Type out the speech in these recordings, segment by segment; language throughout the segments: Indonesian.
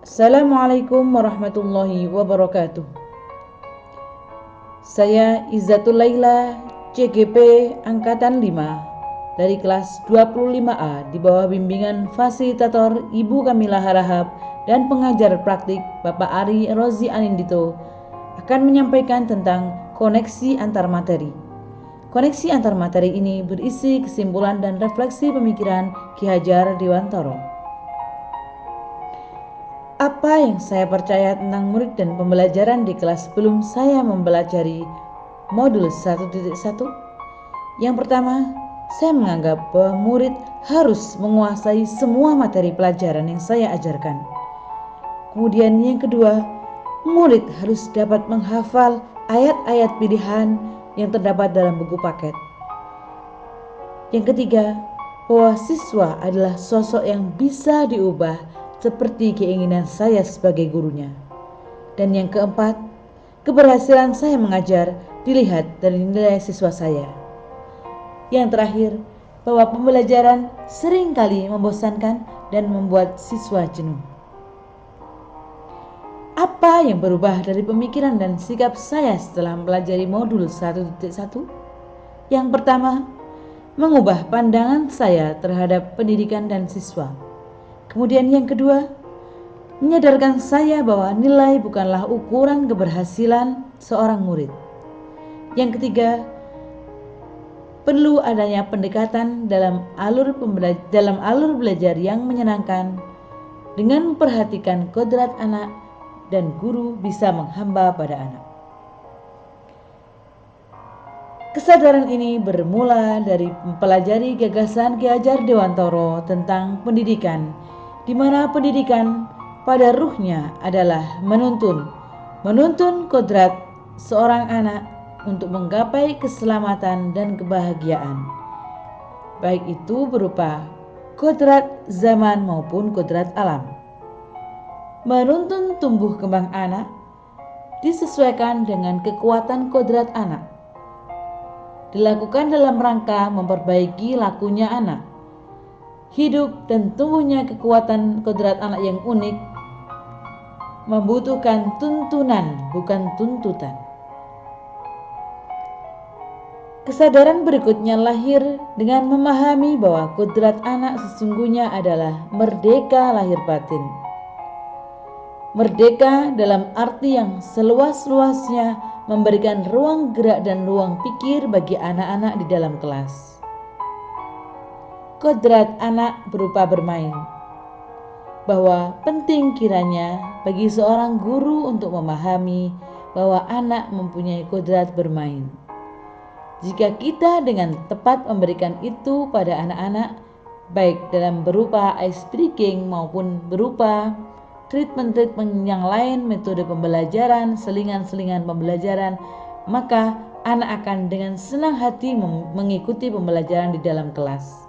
Assalamualaikum warahmatullahi wabarakatuh. Saya Izzatul Laila, CGP Angkatan 5 dari kelas 25A di bawah bimbingan fasilitator Ibu Kamila Harahap dan pengajar praktik Bapak Ari Rozi Anindito akan menyampaikan tentang koneksi antar materi. Koneksi antar materi ini berisi kesimpulan dan refleksi pemikiran Ki Hajar Dewantara. Apa yang saya percaya tentang murid dan pembelajaran di kelas sebelum saya mempelajari modul 1.1? Yang pertama, saya menganggap bahwa murid harus menguasai semua materi pelajaran yang saya ajarkan. Kemudian yang kedua, murid harus dapat menghafal ayat-ayat pilihan yang terdapat dalam buku paket. Yang ketiga, bahwa siswa adalah sosok yang bisa diubah seperti keinginan saya sebagai gurunya. Dan yang keempat, keberhasilan saya mengajar dilihat dari nilai siswa saya. Yang terakhir, bahwa pembelajaran seringkali membosankan dan membuat siswa jenuh. Apa yang berubah dari pemikiran dan sikap saya setelah mempelajari modul 1.1? Yang pertama, mengubah pandangan saya terhadap pendidikan dan siswa. Kemudian yang kedua, menyadarkan saya bahwa nilai bukanlah ukuran keberhasilan seorang murid. Yang ketiga, perlu adanya pendekatan dalam alur belajar yang menyenangkan dengan memperhatikan kodrat anak dan guru bisa menghamba pada anak. Kesadaran ini bermula dari mempelajari gagasan Ki Hajar Dewantara tentang pendidikan, di mana pendidikan pada ruhnya adalah menuntun kodrat seorang anak untuk menggapai keselamatan dan kebahagiaan, baik itu berupa kodrat zaman maupun kodrat alam. Menuntun tumbuh kembang anak disesuaikan dengan kekuatan kodrat anak, dilakukan dalam rangka memperbaiki lakunya anak. Hidup dan tumbuhnya kekuatan kodrat anak yang unik membutuhkan tuntunan, bukan tuntutan. Kesadaran berikutnya lahir dengan memahami bahwa kodrat anak sesungguhnya adalah merdeka lahir batin. Merdeka dalam arti yang seluas-luasnya memberikan ruang gerak dan ruang pikir bagi anak-anak di dalam kelas. Kodrat anak berupa bermain, bahwa penting kiranya bagi seorang guru untuk memahami bahwa anak mempunyai kodrat bermain. Jika kita dengan tepat memberikan itu pada anak-anak, baik dalam berupa ice breaking maupun berupa treatment yang lain, metode pembelajaran, selingan-selingan pembelajaran, maka anak akan dengan senang hati mengikuti pembelajaran di dalam kelas.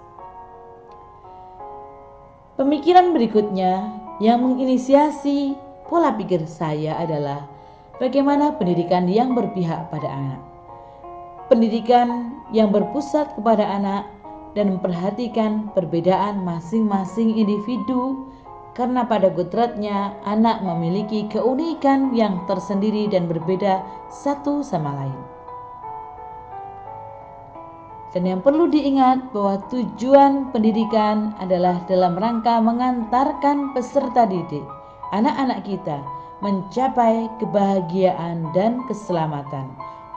Pemikiran berikutnya yang menginisiasi pola pikir saya adalah bagaimana pendidikan yang berpihak pada anak. Pendidikan yang berpusat kepada anak dan memperhatikan perbedaan masing-masing individu, karena pada kodratnya anak memiliki keunikan yang tersendiri dan berbeda satu sama lain. Dan yang perlu diingat bahwa tujuan pendidikan adalah dalam rangka mengantarkan peserta didik, anak-anak kita, mencapai kebahagiaan dan keselamatan.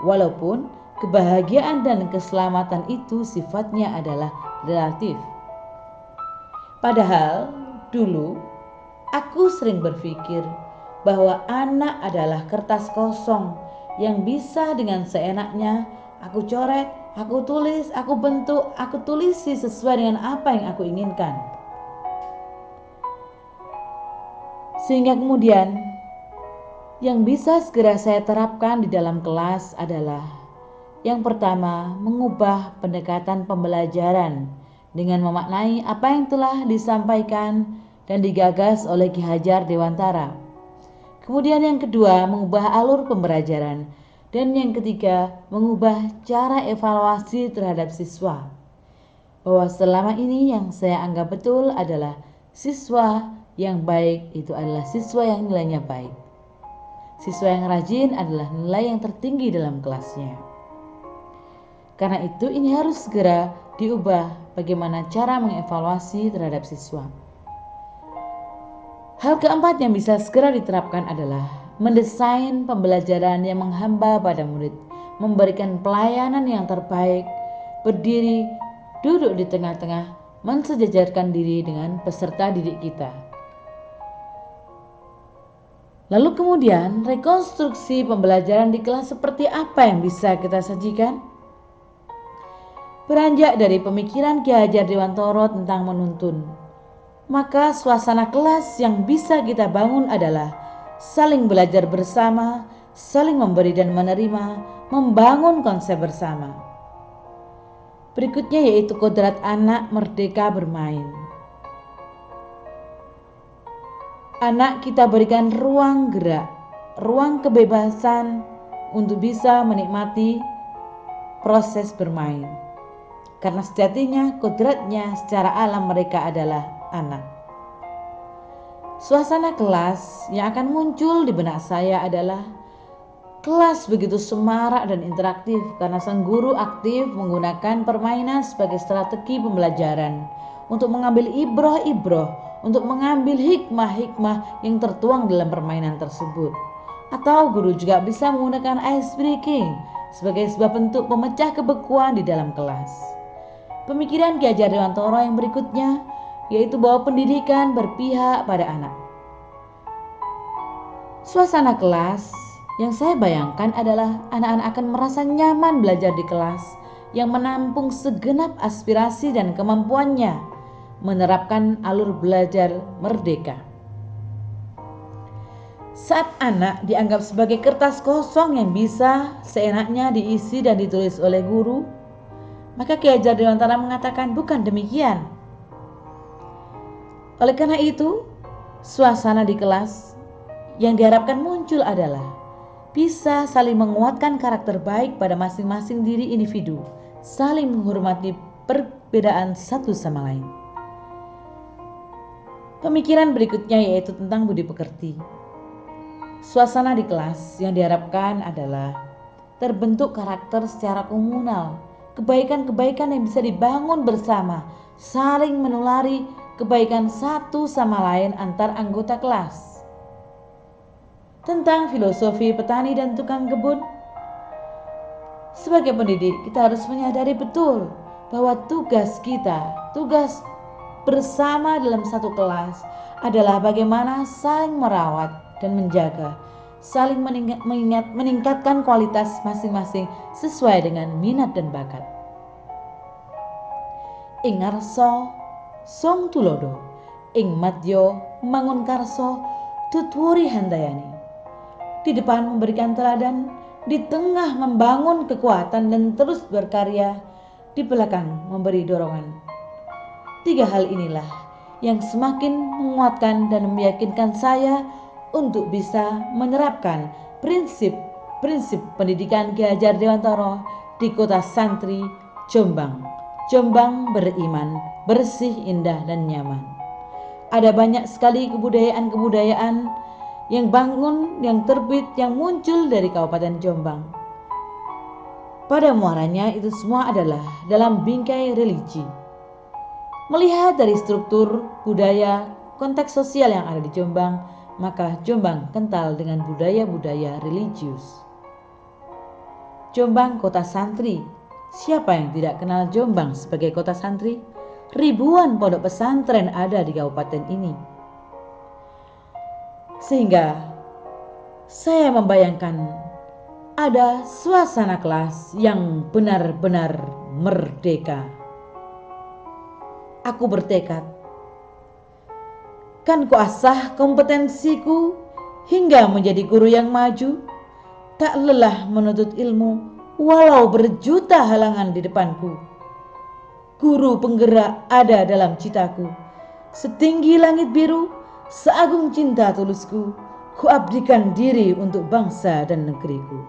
Walaupun kebahagiaan dan keselamatan itu sifatnya adalah relatif. Padahal dulu aku sering berpikir bahwa anak adalah kertas kosong yang bisa dengan seenaknya aku coret, aku tulis, aku bentuk, aku tulisi sesuai dengan apa yang aku inginkan. Sehingga kemudian yang bisa segera saya terapkan di dalam kelas adalah yang pertama, mengubah pendekatan pembelajaran dengan memaknai apa yang telah disampaikan dan digagas oleh Ki Hajar Dewantara. Kemudian yang kedua, mengubah alur pembelajaran. Dan yang ketiga, mengubah cara evaluasi terhadap siswa. Bahwa selama ini yang saya anggap betul adalah Siswa yang baik itu adalah siswa yang nilainya baik. Siswa yang rajin adalah nilai yang tertinggi dalam kelasnya. Karena itu ini harus segera diubah bagaimana cara mengevaluasi terhadap siswa. Hal keempat yang bisa segera diterapkan adalah mendesain pembelajaran yang menghamba pada murid, memberikan pelayanan yang terbaik, berdiri, duduk di tengah-tengah, mensejajarkan diri dengan peserta didik kita. Lalu kemudian rekonstruksi pembelajaran di kelas seperti apa yang bisa kita sajikan? Beranjak dari pemikiran Ki Hajar Dewantara tentang menuntun, maka suasana kelas yang bisa kita bangun adalah saling belajar bersama, saling memberi dan menerima, membangun konsep bersama. Berikutnya yaitu kodrat anak merdeka bermain. Anak kita berikan ruang gerak, ruang kebebasan untuk bisa menikmati proses bermain. Karena sejatinya kodratnya secara alam mereka adalah anak. Suasana kelas yang akan muncul di benak saya adalah kelas begitu semarak dan interaktif karena sang guru aktif menggunakan permainan sebagai strategi pembelajaran untuk mengambil ibroh-ibroh, untuk mengambil hikmah-hikmah yang tertuang dalam permainan tersebut. Atau guru juga bisa menggunakan ice breaking sebagai sebuah bentuk pemecah kebekuan di dalam kelas. Pemikiran Ki Hajar Dewantara yang berikutnya yaitu bahwa pendidikan berpihak pada anak. Suasana kelas yang saya bayangkan adalah anak-anak akan merasa nyaman belajar di kelas yang menampung segenap aspirasi dan kemampuannya menerapkan alur belajar merdeka. Saat anak dianggap sebagai kertas kosong yang bisa seenaknya diisi dan ditulis oleh guru, maka Ki Hajar Dewantara mengatakan bukan demikian. Oleh karena itu, suasana di kelas yang diharapkan muncul adalah bisa saling menguatkan karakter baik pada masing-masing diri individu, saling menghormati perbedaan satu sama lain. Pemikiran berikutnya yaitu tentang budi pekerti. Suasana di kelas yang diharapkan adalah terbentuk karakter secara komunal, kebaikan-kebaikan yang bisa dibangun bersama, saling menulari kebaikan satu sama lain antar anggota kelas. Tentang filosofi petani dan tukang kebun, sebagai pendidik kita harus menyadari betul bahwa tugas kita, tugas bersama dalam satu kelas adalah bagaimana saling merawat dan menjaga, saling meningkatkan kualitas masing-masing sesuai dengan minat dan bakat. Ing ngarsa song tulodo, ing madya mangun karso tutwuri handayani. Di depan memberikan teladan, di tengah membangun kekuatan dan terus berkarya, di belakang memberi dorongan. 3 hal inilah yang semakin menguatkan dan meyakinkan saya untuk bisa menerapkan prinsip-prinsip pendidikan Ki Hajar Dewantara di kota santri Jombang. Jombang beriman, bersih, indah, dan nyaman. Ada banyak sekali kebudayaan-kebudayaan yang bangun, yang terbit, yang muncul dari Kabupaten Jombang. Pada muaranya itu semua adalah dalam bingkai religi. Melihat dari struktur budaya, konteks sosial yang ada di Jombang, maka Jombang kental dengan budaya-budaya religius. Jombang kota santri. Siapa yang tidak kenal Jombang sebagai kota santri? Ribuan pondok pesantren ada di kabupaten ini. Sehingga saya membayangkan ada suasana kelas yang benar-benar merdeka. Aku bertekad, kan kuasah kompetensiku hingga menjadi guru yang maju, tak lelah menuntut ilmu walau berjuta halangan di depanku. Guru penggerak ada dalam citaku, setinggi langit biru, seagung cinta tulusku, kuabdikan diri untuk bangsa dan negeriku.